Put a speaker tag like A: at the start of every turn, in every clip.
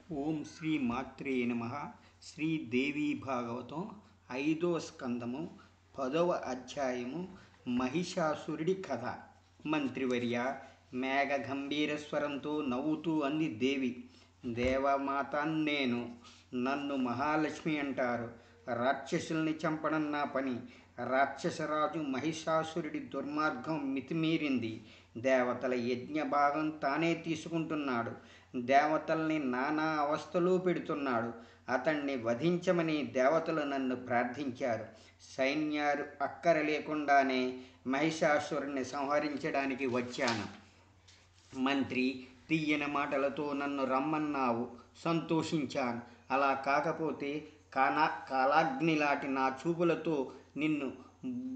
A: ఓం శ్రీ మాత్రే నమః. శ్రీదేవీ భాగవతం 5వ స్కందము 10వ అధ్యాయము. మహిషాసురుడి కథ. మంత్రివర్య, మేఘ గంభీర స్వరంతో నవ్వుతూ అంది దేవి. దేవమాత నేను. నన్ను మహాలక్ష్మి అంటారు. రాక్షసుల్ని చంపడం నా పని. రాక్షసరాజు మహిషాసురుడి దుర్మార్గం మితిమీరింది. దేవతల యజ్ఞ భాగం తానే తీసుకుంటున్నాడు. దేవతల్ని నానా అవస్థలు పెడుతున్నాడు. అతన్ని వధించమని దేవతలు నన్ను ప్రార్థించారు. సైన్యాలు అక్కర లేకుండానే మహిషాసురుణ్ణి సంహరించడానికి వచ్చాను. మంత్రి, తీయని మాటలతో నన్ను రమ్మన్నావు. సంతోషించాను. అలా కాకపోతే కాలాగ్నిలాంటి నా చూపులతో నిన్ను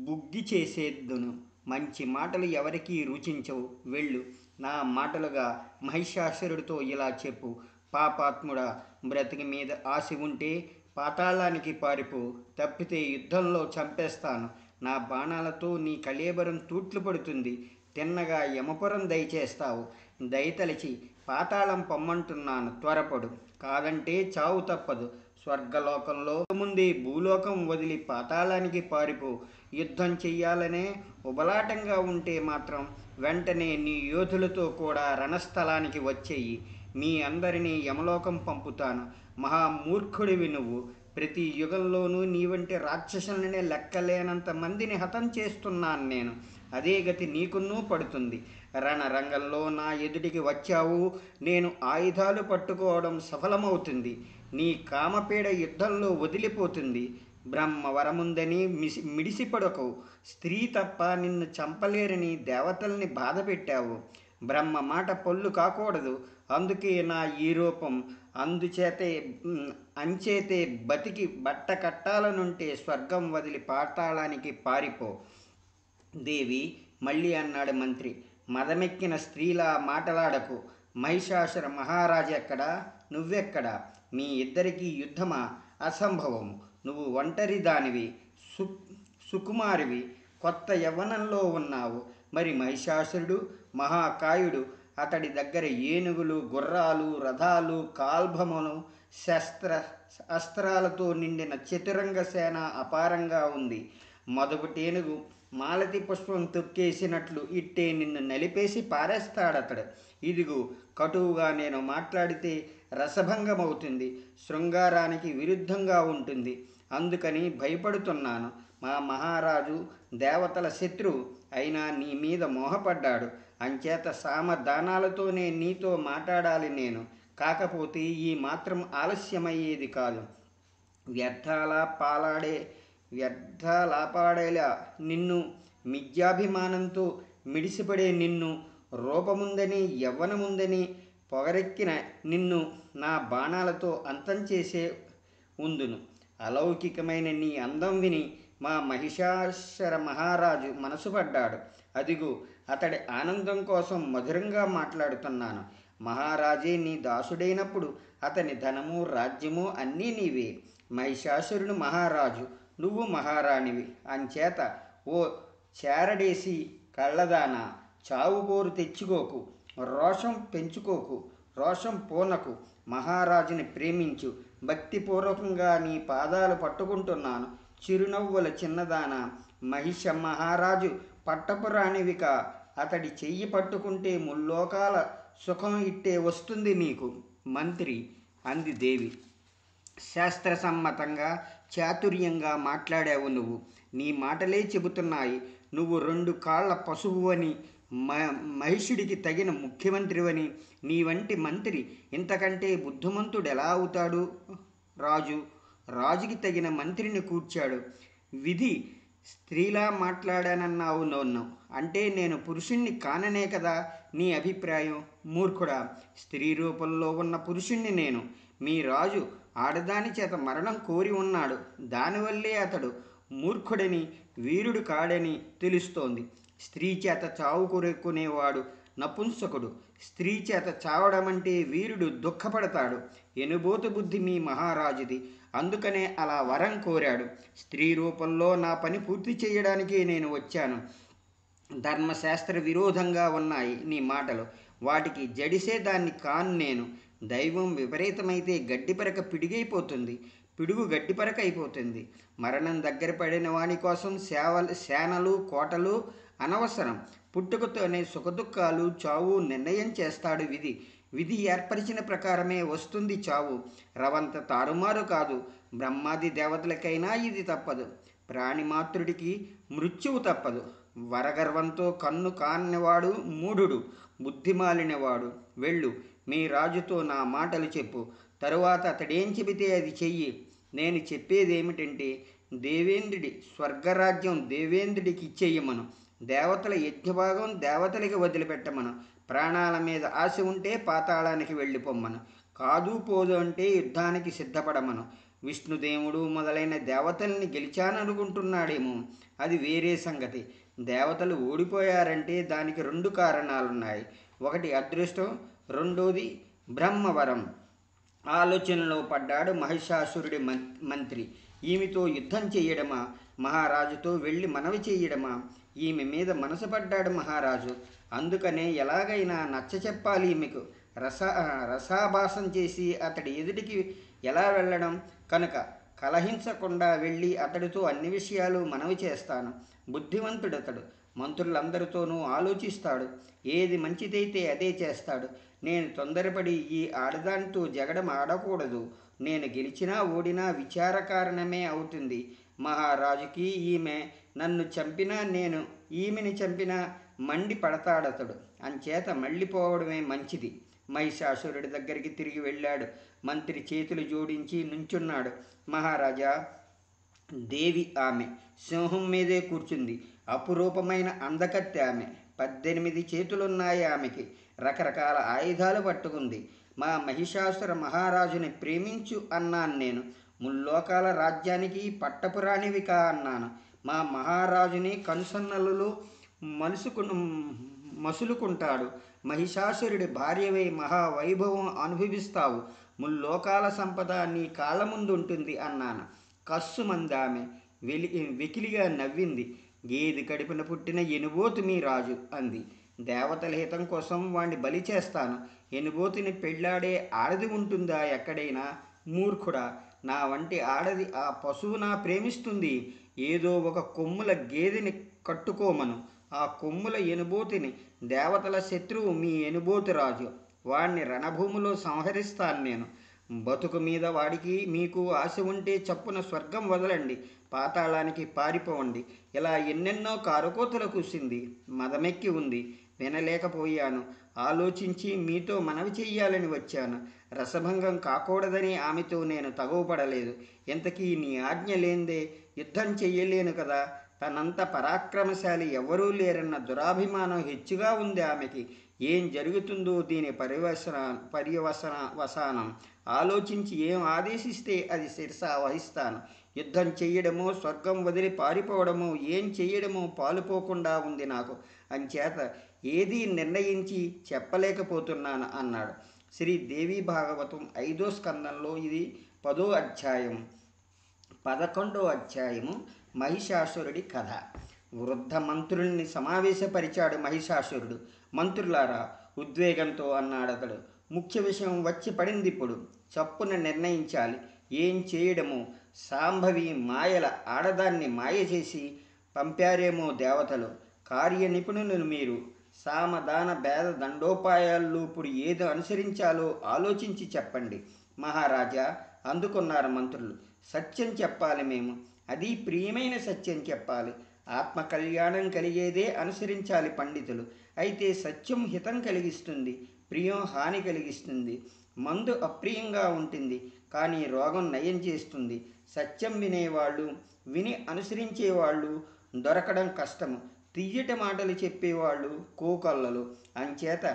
A: బుగ్గి చేసేద్దును. మంచి మాటలు ఎవరికీ రుచించవు. వెళ్ళు. నా మాటలుగా మహిషాసురుడితో ఇలా చెప్పు. పాపాత్ముడా, బ్రతికి మీద ఆశ ఉంటే పాతాళానికి పారిపో. తప్పితే యుద్ధంలో చంపేస్తాను. నా బాణాలతో నీ కళేబరం తూట్లు పడుతుంది. తిన్నగా యమపురం దయచేస్తావు. దయతలిచి పాతాళం పొమ్మంటున్నాను. త్వరపడు. కాదంటే చావు తప్పదు. స్వర్గలోకంలో ముందే భూలోకం వదిలి పాతాళానికి పారిపో. యుద్ధం చెయ్యాలనే ఉబలాటంగా ఉంటే మాత్రం వెంటనే నీ యోధులతో కూడా రణస్థలానికి వచ్చేయి. మీ అందరినీ యమలోకం పంపుతాను. మహామూర్ఖుడివి నువ్వు. ప్రతి యుగంలోనూ నీ వంటి రాక్షసులనే లెక్కలేనంత మందిని హతం చేస్తున్నాను నేను. అదే గతి నీకున్నూ పడుతుంది. రణరంగంలో నా ఎదుటికి వచ్చావు. నేను ఆయుధాలు పట్టుకోవడం సఫలమవుతుంది. నీ కామపీడ యుద్ధంలో వదిలిపోతుంది. బ్రహ్మవరముందని మిడిసిపడకు. స్త్రీ తప్ప నిన్ను చంపలేరని దేవతల్ని బాధ పెట్టావు. బ్రహ్మ మాట పొల్లు కాకూడదు. అందుకే నా ఈ రూపం. అంచేతే బతికి బట్ట కట్టాలనుంటే స్వర్గం వదిలి పాతాళానికి పారిపో. దేవి మళ్ళీ అన్నాడు మంత్రి. మదమెక్కిన స్త్రీలా మాటలాడకు. మహిషాసుర మహారాజు ఎక్కడా? నువ్వెక్కడా? మీ ఇద్దరికీ యుద్ధమా? అసంభవము. నువ్వు ఒంటరి దానివి, సుకుమారివి, కొత్త యవ్వనంలో ఉన్నావు. మరి మహిషాసురుడు మహాకాయుడు. అతడి దగ్గర ఏనుగులు, గుర్రాలు, రథాలు, కాల్భములు, అస్త్రాలతో నిండిన చతురంగ సేన అపారంగా ఉంది. మొదటేనుగు మాలతి పుష్పం తొక్కేసినట్లు ఇట్టే నిన్ను నలిపేసి పారేస్తాడతడు. ఇదిగో, కటువుగా నేను మాట్లాడితే రసభంగమవుతుంది. శృంగారానికి విరుద్ధంగా ఉంటుంది. అందుకని భయపడుతున్నాను. మా మహారాజు దేవతల శత్రువు అయినా నీ మీద మోహపడ్డాడు. అంచేత సామదానాలతోనే నీతో మాట్లాడాలి నేను. కాకపోతే ఈ మాత్రం ఆలస్యమయ్యేది కాదు. వ్యర్థాలాపాడేలా నిన్ను, మిథ్యాభిమానంతో మిడిసిపడే నిన్ను, రూపముందని యవ్వనముందని పొగరెక్కిన నిన్ను నా బాణాలతో అంతం చేసే ఉందును. అలౌకికమైన నీ అందం విని మా మహిషాసుర మహారాజు మనసు పడ్డాడు. అదిగో, అతడి ఆనందం కోసం మధురంగా మాట్లాడుతున్నాను. మహారాజే నీ దాసుడైనప్పుడు అతని ధనము, రాజ్యము అన్నీ నీవే. మహిషాసురుడు మహారాజు, నువ్వు మహారాణివి. అంచేత ఓ చేరడేసి కళ్ళదానా, చావు కోరు తెచ్చుకోకు. రోషం పెంచుకోకు. రోషం పూనకు. మహారాజుని ప్రేమించు. భక్తిపూర్వకంగా నీ పాదాలు పట్టుకుంటున్నాను. చిరునవ్వుల చిన్నదాన, మహిష మహారాజు పట్టపురాణివిక. అతడి చెయ్యి పట్టుకుంటే ముల్లోకాల సుఖం ఇట్టే వస్తుంది నీకు. మంత్రి అంది దేవి. శాస్త్రసమ్మతంగా చాతుర్యంగా మాట్లాడావు నువ్వు. నీ మాటలే చెబుతున్నాయి. నువ్వు 2 కాళ్ల పశువు అని, మహిషుడికి తగిన ముఖ్యమంత్రివని. నీ వంటి మంత్రి ఇంతకంటే బుద్ధిమంతుడెలా అవుతాడు? రాజుకి తగిన మంత్రిని కూర్చాడు. విధి స్త్రీలా మాట్లాడానన్నావు నన్ను. అంటే నేను పురుషుణ్ణి కాననే కదా నీ అభిప్రాయం? మూర్ఖుడా, స్త్రీ రూపంలో ఉన్న పురుషుణ్ణి నేను. మీ రాజు ఆడదాని చేత మరణం కోరి ఉన్నాడు. దానివల్లే అతడు మూర్ఖుడని, వీరుడు కాడని తెలుస్తోంది. స్త్రీ చేత చావు కోరుకునేవాడు నపుంసకుడు. స్త్రీ చేత చావడమంటే వీరుడు దుఃఖపడతాడు. ఎనుబోతు బుద్ధి మీ మహారాజుది. అందుకనే అలా వరం కోరాడు. స్త్రీ రూపంలో నా పని పూర్తి చేయడానికే నేను వచ్చాను. ధర్మశాస్త్ర విరోధంగా ఉన్నాయి నీ మాటలు. వాటికి జడిసే దాన్ని కాను నేను. దైవం విపరీతమైతే గడ్డిపరక పిడుగైపోతుంది, పిడుగు గడ్డిపరక అయిపోతుంది. మరణం దగ్గర పడిన వాని కోసం సేనలు కోటలు అనవసరం. పుట్టుకతోనే సుఖదుఖాలు చావు నిర్ణయం చేస్తాడు విధి. విధి ఏర్పరిచిన ప్రకారమే వస్తుంది చావు. రవంత తారుమారు కాదు. బ్రహ్మాది దేవతలకైనా ఇది తప్పదు. ప్రాణిమాత్రుడికి మృత్యువు తప్పదు. వరగర్వంతో కన్ను కానివాడు మూఢుడు, బుద్ధిమాలినవాడు. వెళ్ళు, మీ రాజుతో నా మాటలు చెప్పు. తరువాత అతడేం చెబితే అది చెయ్యి. నేను చెప్పేదేమిటంటే, దేవేంద్రుడి స్వర్గరాజ్యం దేవేంద్రుడికి ఇచ్చేయమను. దేవతల యజ్ఞభాగం దేవతలకి వదిలిపెట్టమను. ప్రాణాల మీద ఆశ ఉంటే పాతాళానికి వెళ్ళిపోమ్మను. కాదు పోదు అంటే యుద్ధానికి సిద్ధపడమను. విష్ణుదేవుడు మొదలైన దేవతల్ని గెలిచాననుకుంటున్నాడేమో, అది వేరే సంగతి. దేవతలు ఓడిపోయారంటే దానికి 2 కారణాలున్నాయి. ఒకటి అదృష్టం, రెండోది బ్రహ్మవరం. ఆలోచనలో పడ్డాడు మహిషాసురుడి మంత్రి. ఈమెతో యుద్ధం చెయ్యడమా, మహారాజుతో వెళ్ళి మనవి చెయ్యడమా? ఈమె మీద మనసు పడ్డాడు మహారాజు. అందుకనే ఎలాగైనా నచ్చ చెప్పాలి ఈమెకు. రసాభాసం చేసి అతడి ఎదుటికి ఎలా వెళ్ళడం? కనుక కలహించకుండా వెళ్ళి అతడితో అన్ని విషయాలు మనవి చేస్తాను. బుద్ధివంతుడతడు. మంత్రులందరితోనూ ఆలోచిస్తాడు. ఏది మంచిదైతే అదే చేస్తాడు. నేను తొందరపడి ఈ ఆడదానితో జగడం ఆడకూడదు. నేను గెలిచినా ఓడినా విచార కారణమే అవుతుంది. మహారాజుకి ఈమె నన్ను చంపినా, నేను ఈమెని చంపినా మండి పడతాడతడు. అంచేత మళ్ళీపోవడమే మంచిది. మహిషాసురుడి దగ్గరికి తిరిగి వెళ్ళాడు. మంత్రి చేతులు జోడించి నుంచున్నాడు. మహారాజా, దేవి ఆమె సింహం మీదే కూర్చుంది. అపురూపమైన అందకత్తె ఆమె. 18 చేతులున్నాయి ఆమెకి. రకరకాల ఆయుధాలు పట్టుకుంది. మా మహిషాసుర మహారాజుని ప్రేమించు అన్నాను నేను. ముల్లోకాల రాజ్యానికి పట్టపురాణివికా అన్నాను. మా మహారాజుని కనుసన్నలలో మసులుకుంటాడు. మహిషాసురుడి భార్యవై మహావైభవం అనుభవిస్తావు. ముల్లోకాల సంపద నీ కాళ్ళ ముందుంటుంది అన్నాను. కస్సుమందామె వెకిలిగా నవ్వింది. గేది కడుపున పుట్టిన ఎనుబోతు మీ రాజు అంది. దేవతల హితం కోసం వాణ్ణి బలి చేస్తాను. ఎనుబోతుని పెళ్ళాడే ఆడది ఉంటుందా ఎక్కడైనా? మూర్ఖుడా, నా వంటి ఆడది ఆ పశువున ప్రేమిస్తుంది. ఏదో ఒక కొమ్ముల గేదెని కట్టుకోమను. ఆ కొమ్ముల ఎనుబోతిని. దేవతల శత్రువు మీ ఎనుబోతు రాజు. వాణ్ణి రణభూమిలో సంహరిస్తాను నేను. బతుకు మీద వాడికి మీకు ఆశ ఉంటే చప్పున స్వర్గం వదలండి, పాతాళానికి పారిపోండి. ఇలా ఎన్నెన్నో కారుకోతలు కూసింది. మదమెక్కి ఉంది. వినలేకపోయాను. ఆలోచించి మీతో మనవి చెయ్యాలని వచ్చాను. రసభంగం కాకూడదని ఆమెతో నేను తగువపడలేదు. ఇంతకీ నీ ఆజ్ఞ లేందే యుద్ధం చెయ్యలేను కదా. తనంత పరాక్రమశాలి ఎవరూ లేరన్న దురాభిమానం హెచ్చుగా ఉంది ఆమెకి. ఏం జరుగుతుందో దీని పర్యవసానం ఆలోచించి ఏం ఆదేశిస్తే అది శిరస వహిస్తాను. యుద్ధం చెయ్యడమో, స్వర్గం వదిలి పారిపోవడమో, ఏం చెయ్యడమో పాలుపోకుండా ఉంది నాకు. అంచేత ఏదీ నిర్ణయించి చెప్పలేకపోతున్నాను అన్నాడు. శ్రీ దేవి భాగవతం 5వ స్కందంలో ఇది 10వ అధ్యాయం. 11వ అధ్యాయము మహిషాసురుడి కథ. వృద్ధ మంత్రుల్ని సమావేశపరిచాడు మహిషాసురుడు. మంత్రులారా, ఉద్వేగంతో అన్నాడతడు, ముఖ్య విషయం వచ్చి పడింది ఇప్పుడు. చప్పున నిర్ణయించాలి. ఏం చేయడమో. సాంభవి మాయల ఆడదాన్ని మాయ చేసి పంపారేమో దేవతలు. కార్య నిపుణులు మీరు. సామదాన భేద దండోపాయాల్లో ఇప్పుడు ఏదో అనుసరించాలో ఆలోచించి చెప్పండి. మహారాజా అందుకున్నారు మంత్రులు. సత్యం చెప్పాలి మేము. అది ప్రియమైన సత్యం చెప్పాలి. ఆత్మ కళ్యాణం కలిగేదే అనుసరించాలి పండితులు. అయితే సత్యం హితం కలిగిస్తుంది, ప్రియం హాని కలిగిస్తుంది. మందు అప్రియంగా ఉంటుంది, కానీ రోగం నయం చేస్తుంది. సత్యం వినేవాళ్ళు, విని అనుసరించేవాళ్ళు దొరకడం కష్టము. తియ్యటి మాటలు చెప్పేవాళ్ళు కోకొల్లలు. అంచేత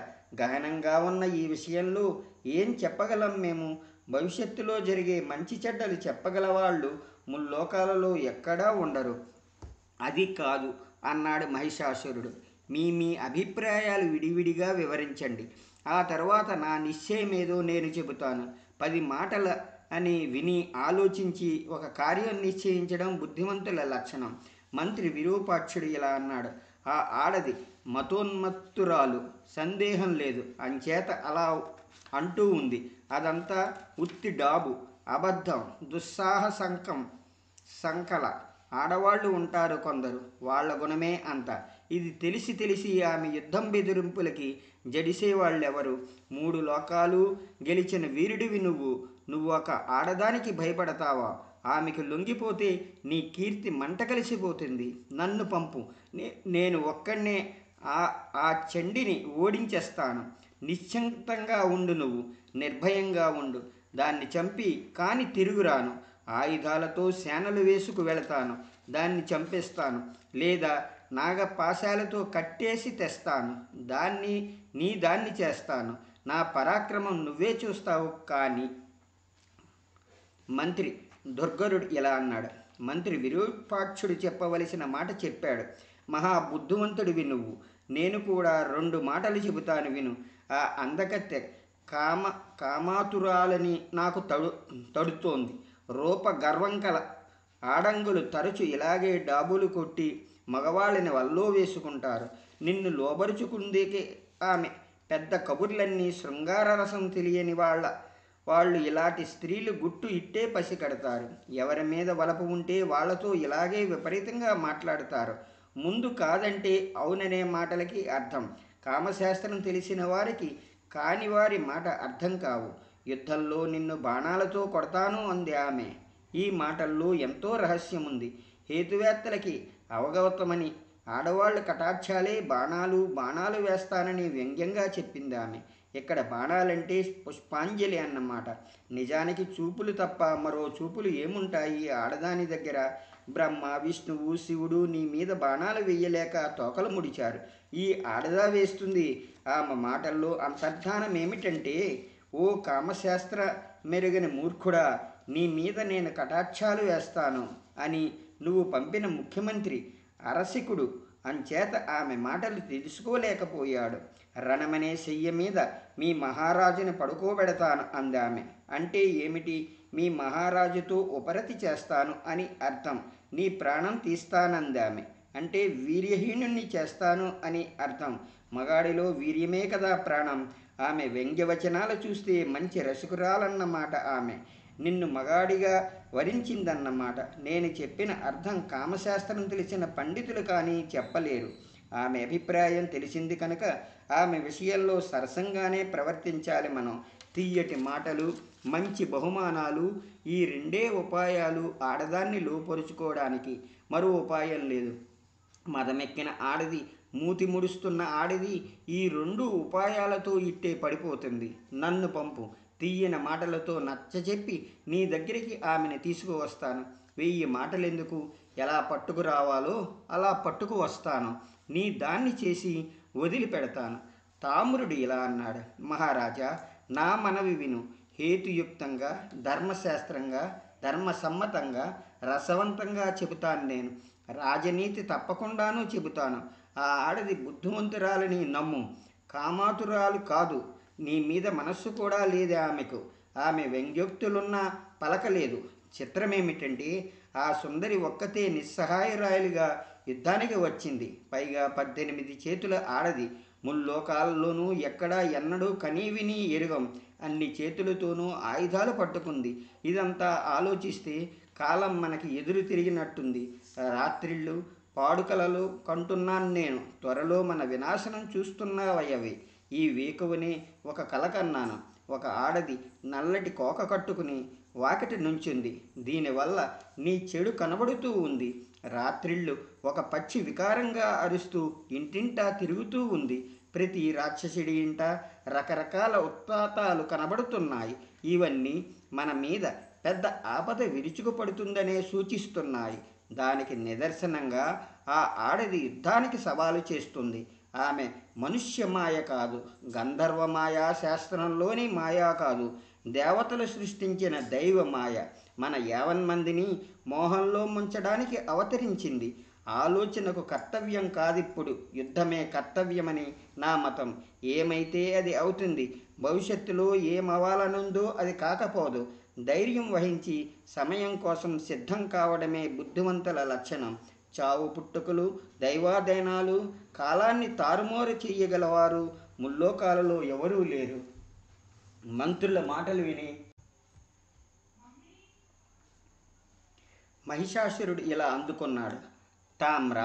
A: గహనంగా ఉన్న ఈ విషయంలో ఏం చెప్పగలం మేము? భవిష్యత్తులో జరిగే మంచి చెడ్డలు చెప్పగలవాళ్ళు ముల్లోకాలలో ఎక్కడా ఉండరు. అది కాదు అన్నాడు మహిషాసురుడు. మీ అభిప్రాయాలు విడివిడిగా వివరించండి. ఆ తర్వాత నా నిశ్చయమేదో నేను చెబుతాను. 10 మాటల అని విని ఆలోచించి ఒక కార్యం నిశ్చయించడం బుద్ధిమంతుల లక్షణం. మంత్రి విరూపాక్షుడు ఇలా అన్నాడు. ఆ ఆడది మతోన్మత్తురాలు, సందేహం లేదు. అంచేత అలా అంటూ ఉంది. అదంతా ఉత్తి డాబు, అబద్ధం, సంకల. ఆడవాళ్ళు ఉంటారు కొందరు, వాళ్ళ గుణమే అంత. ఇది తెలిసి తెలిసి ఆమె యుద్ధం బెదిరింపులకి జడిసేవాళ్ళెవరు? 3 లోకాలు గెలిచిన వీరుడివి నువ్వు. నువ్వు ఒక ఆడదానికి భయపడతావా? ఆమెకు లొంగిపోతే నీ కీర్తి మంట కలిసిపోతుంది. నన్ను పంపు. నేను ఒక్కడినే ఆ ఆ చండిని ఓడించేస్తాను. నిశ్చింతంగా ఉండు, నువ్వు నిర్భయంగా ఉండు. దాన్ని చంపి కాని తిరుగురాను. ఆయుధాలతో సేనలు వేసుకు వెళతాను. దాన్ని చంపేస్తాను, లేదా నాగపాశాలతో కట్టేసి తెస్తాను. దాన్ని చేస్తాను. నా పరాక్రమం నువ్వే చూస్తావు. కానీ మంత్రి దుర్గరుడు ఇలా అన్నాడు. మంత్రి విరూపాక్షుడు చెప్పవలసిన మాట చెప్పాడు. మహాబుద్ధివంతుడివి నువ్వు. నేను కూడా 2 మాటలు చెబుతాను విను. ఆ అందకత్తె కామాతురాలని నాకు తడుతోంది. రూప గర్వం కల ఆడంగులు తరచు ఇలాగే డాబులు కొట్టి మగవాళ్ళని వల్లో వేసుకుంటారు. నిన్ను లోబరుచుకుందేకే ఆమె. పెద్ద కబుర్లన్నీ శృంగార రసం తెలియని వాళ్ళు ఇలాంటి స్త్రీలు గుట్టు ఇట్టే పసికడతారు. ఎవరి మీద వలపు ఉంటే వాళ్లతో ఇలాగే విపరీతంగా మాట్లాడతారు. ముందు కాదంటే అవుననే మాటలకి అర్థం. కామశాస్త్రం తెలిసిన వారికి కాని వారి మాట అర్థం కావు. యుద్ధంలో నిన్ను బాణాలతో కొడతాను అంది ఆమె. ఈ మాటల్లో ఎంతో రహస్యముంది. హేతువేత్తలకి అవగతమని ఆడవాళ్ళు కటాక్షాలే బాణాలు వేస్తానని వ్యంగ్యంగా చెప్పింది ఆమె. ఇక్కడ బాణాలంటే పుష్పాంజలి అన్నమాట. నిజానికి చూపులు తప్ప మరో చూపులు ఏముంటాయి ఆడదాని దగ్గర? బ్రహ్మ, విష్ణువు, శివుడు నీ మీద బాణాలు వెయ్యలేక తోకలు ముడిచారు. ఈ ఆడదా వేస్తుంది. ఆమె మాటల్లో అంతర్ధానం ఏమిటంటే, ఓ కామశాస్త్ర మెరుగని మూర్ఖుడా, నీ మీద నేను కటాక్షాలు వేస్తాను అని నువ్వు పంపిన ముఖ్యమంత్రి అరసికుడు. అంచేత ఆమె మాటలు తెలుసుకోలేకపోయాడు. రణమనే శయ్య మీద మీ మహారాజుని పడుకోబెడతాను అందామె. అంటే ఏమిటి? మీ మహారాజుతో ఉపరతి చేస్తాను అని అర్థం. నీ ప్రాణం తీస్తానందామె. అంటే వీర్యహీనుణ్ణి చేస్తాను అని అర్థం. మగాడిలో వీర్యమే కదా ప్రాణం. ఆమె వ్యంగ్యవచనాలు చూస్తే మంచి రసికురాలన్నమాట ఆమె. నిన్ను మగాడిగా వరించిందన్నమాట. నేను చెప్పిన అర్థం కామశాస్త్రం తెలిసిన పండితులు కానీ చెప్పలేరు. ఆమె అభిప్రాయం తెలిసింది కనుక ఆమె విషయంలో సరసంగానే ప్రవర్తించాలి మనం. తీయటి మాటలు, మంచి బహుమానాలు, ఈ 2 ఉపాయాలు ఆడదాన్ని లోపరుచుకోవడానికి. మరో ఉపాయం లేదు. మదమెక్కిన ఆడది, మూతి ముడుస్తున్న ఆడది ఈ 2 ఉపాయాలతో ఇట్టే పడిపోతుంది. నన్ను పంపు. తీయని మాటలతో నచ్చజెప్పి నీ దగ్గరికి ఆమెను తీసుకువస్తాను. 1000 మాటలెందుకు? ఎలా పట్టుకురావాలో అలా పట్టుకు వస్తాను. నీ దాన్ని చేసి వదిలిపెడతాను. తామ్రుడు ఇలా అన్నాడు. మహారాజా, నా మనవి విను. హేతుయుక్తంగా, ధర్మశాస్త్రంగా, ధర్మసమ్మతంగా, రసవంతంగా చెబుతాను నేను. రాజనీతి తప్పకుండానూ చెబుతాను. ఆ ఆడది బుద్ధివంతురాలని నమ్ము. కామాతురాలు కాదు. నీ మీద మనస్సు కూడా లేదు ఆమెకు. ఆమె వ్యంగ్యోక్తులున్నా పలకలేదు. చిత్రమేమిటంటే ఆ సుందరి ఒక్కతే నిస్సహాయరాయలుగా యుద్ధానికి వచ్చింది. పైగా 18 చేతుల ఆడది. ముల్లోకాలలోనూ ఎక్కడా ఎన్నడూ కనీవిని ఎరుగం అన్ని చేతులతోనూ ఆయుధాలు పట్టుకుంది. ఇదంతా ఆలోచిస్తే కాలం మనకి ఎదురు తిరిగినట్టుంది. రాత్రిళ్ళు పాడుకలలు కంటున్నాను నేను. త్వరలో మన వినాశనం చూస్తున్నావయ్యవి. ఈ వేకువనే ఒక కల కన్నాను. ఒక ఆడది నల్లటి కోక కట్టుకుని వాకిటి నుంచుంది. దీనివల్ల నీ చెడు కనబడుతూ ఉంది. రాత్రిళ్ళు ఒక పక్షి వికారంగా అరుస్తూ ఇంటింటా తిరుగుతూ ఉంది. ప్రతి రాక్షసుడి ఇంట రకరకాల ఉత్పాతాలు కనబడుతున్నాయి. ఇవన్నీ మన మీద పెద్ద ఆపద విరుచుకుపడుతుందనే సూచిస్తున్నాయి. దానికి నిదర్శనంగా ఆ ఆడది యుద్ధానికి సవాలు చేస్తుంది. ఆమె మనుష్య మాయ కాదు, గంధర్వమాయా శాస్త్రంలోని మాయా కాదు, దేవతలు సృష్టించిన దైవ మాయ. మన 50 మందిని మోహంలో ముంచడానికి అవతరించింది. ఆలోచనకు కర్తవ్యం కాదిప్పుడు, యుద్ధమే కర్తవ్యమని నా మతం. ఏమైతే అది అవుతుంది. భవిష్యత్తులో ఏమవ్వాలనుందో అది కాకపోదు. ధైర్యం వహించి సమయం కోసం సిద్ధం కావడమే బుద్ధివంతుల లక్షణం. చావు పుట్టుకలు, దైవాధీనాలు, కాలాన్ని తారుమారు చేయగలవారు ముల్లోకాలలో ఎవరూ లేరు. మంత్రుల మాటలు విని మహిషాసురుడు ఇలా అందుకున్నాడు. తామ్ర,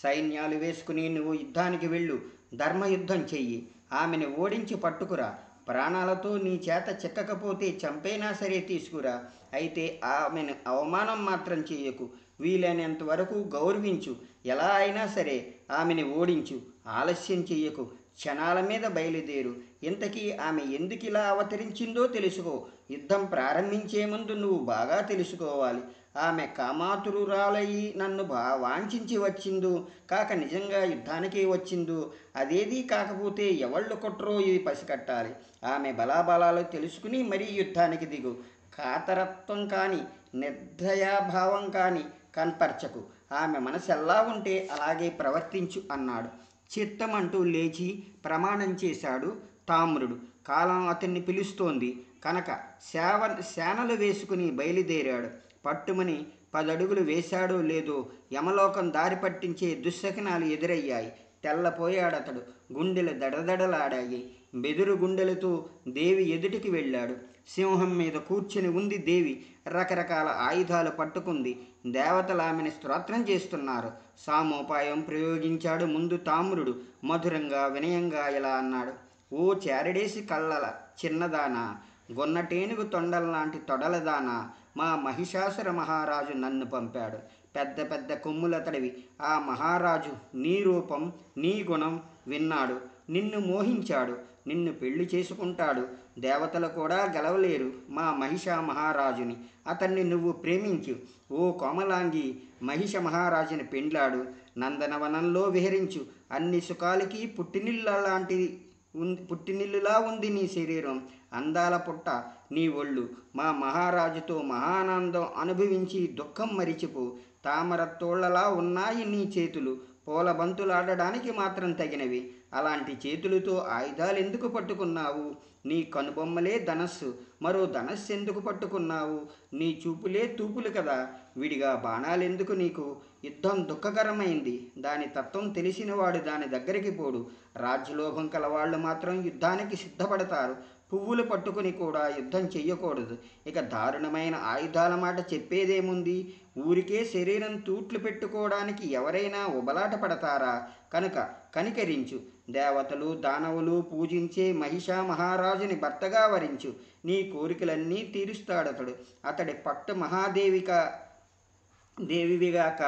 A: సైన్యాలు వేసుకుని నువ్వు యుద్ధానికి వెళ్ళు, ధర్మయుద్ధం చెయ్యి, ఆమెను ఓడించి పట్టుకురా. ప్రాణాలతో నీ చేత చిక్కకపోతే చంపైనా సరే తీసుకురా. అయితే ఆమెను అవమానం మాత్రం చెయ్యకు. వీలైనంత వరకు గౌరవించు. ఎలా అయినా సరే ఆమెను ఓడించు. ఆలస్యం చెయ్యకు. క్షణాల మీద బయలుదేరు. ఇంతకీ ఆమె ఎందుకిలా అవతరించిందో తెలుసుకో. యుద్ధం ప్రారంభించే ముందు నువ్వు బాగా తెలుసుకోవాలి. ఆమె కామాతురురాలయ్యి నన్ను వాంఛించి వచ్చిందో కాక నిజంగా యుద్ధానికి వచ్చిందో అదేదీ కాకపోతే ఎవళ్ళు కొట్రో ఇది పసికట్టాలి. ఆమె బలాబలాలు తెలుసుకుని మరీ యుద్ధానికి దిగు. కాతరత్వం కానీ నిర్దయాభావం కానీ కనపరచకు. ఆమె మనసు ఎలా ఉంటే అలాగే ప్రవర్తించు అన్నాడు. చిత్తమంటూ లేచి ప్రమాణం చేశాడు తామ్రుడు. కాలం అతన్ని పిలుస్తోంది కనుక శానలు వేసుకుని బయలుదేరాడు. పట్టుమని 10 అడుగులు వేశాడో లేదో యమలోకం దారి పట్టించే దుశ్శకనాలు ఎదురయ్యాయి. తెల్లపోయాడతడు. గుండెలు దడదడలాడాయి. బెదురు గుండెలతో దేవి ఎదుటికి వెళ్ళాడు. సింహం మీద కూర్చుని ఉంది దేవి. రకరకాల ఆయుధాలు పట్టుకుంది. దేవతలు ఆమెను స్తోత్రం చేస్తున్నారు. సామోపాయం ప్రయోగించాడు ముందు తామ్రుడు. మధురంగా వినయంగా ఇలా అన్నాడు. ఓ చారడేసి కళ్ళల చిన్నదానా, గొన్నటేనుగు తొండల్లాంటి తొడలదానా, మా మహిషాసుర మహారాజు నన్ను పంపాడు. పెద్ద పెద్ద కొమ్ములతడివి ఆ మహారాజు నీ రూపం నీ గుణం విన్నాడు. నిన్ను మోహించాడు. నిన్ను పెళ్లి చేసుకుంటాడు. దేవతలు కూడా గెలవలేరు మా మహిష మహారాజుని. అతన్ని నువ్వు ప్రేమించు. ఓ కోమలాంగి, మహిష మహారాజుని పెండ్లాడు. నందనవనంలో విహరించు. అన్ని సుఖాలకి పుట్టినిల్లులా ఉంది నీ శరీరం. అందాల పుట్ట నీ ఒళ్ళు. మా మహారాజుతో మహానందం అనుభవించి దుఃఖం మరిచిపో. తామర తోళ్లలా ఉన్నాయి నీ చేతులు. పూలబంతులాడడానికి మాత్రం తగినవి. అలాంటి చేతులతో ఆయుధాలు ఎందుకు పట్టుకున్నావు? నీ కనుబొమ్మలే ధనస్సు. మరో ధనస్సు ఎందుకు పట్టుకున్నావు? నీ చూపులే తూపులు కదా. విడిగా బాణాలెందుకు నీకు? యుద్ధం దుఃఖకరమైంది. దాని తత్వం తెలిసినవాడు దాని దగ్గరికి పోడు. రాజ్యలోభం కలవాళ్ళు మాత్రం యుద్ధానికి సిద్ధపడతారు. పువ్వులు పట్టుకుని కూడా యుద్ధం చెయ్యకూడదు. ఇక దారుణమైన ఆయుధాల మాట చెప్పేదేముంది? ఊరికే శరీరం తూట్లు పెట్టుకోవడానికి ఎవరైనా ఉబలాట పడతారా? కనుక కనికరించు. దేవతలు దానవులు పూజించే మహిషా మహారాజుని భర్తగా వరించు. నీ కోరికలన్నీ తీరుస్తాడతడు. అతడి పట్టు దేవివిగాక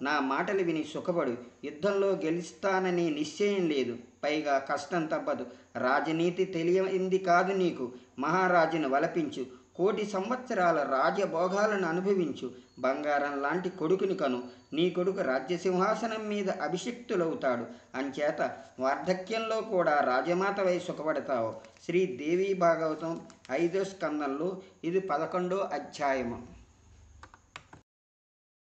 A: నా మాటలు విని సుఖపడు. యుద్ధంలో గెలుస్తానని నిశ్చయం లేదు. పైగా కష్టం తప్పదు. రాజనీతి తెలియంది కాదు నీకు. మహారాజును వలపించు. 1,000 సంవత్సరాల రాజభోగాలను అనుభవించు. బంగారం లాంటి కొడుకుని కను. నీ కొడుకు రాజ్యసింహాసనం మీద అభిషిక్తులవుతాడు. అంచేత వార్ధక్యంలో కూడా రాజమాతవై సుఖపడతావు. శ్రీ దేవీ భాగవతం 5వ స్కందంలో ఇది 11వ అధ్యాయము.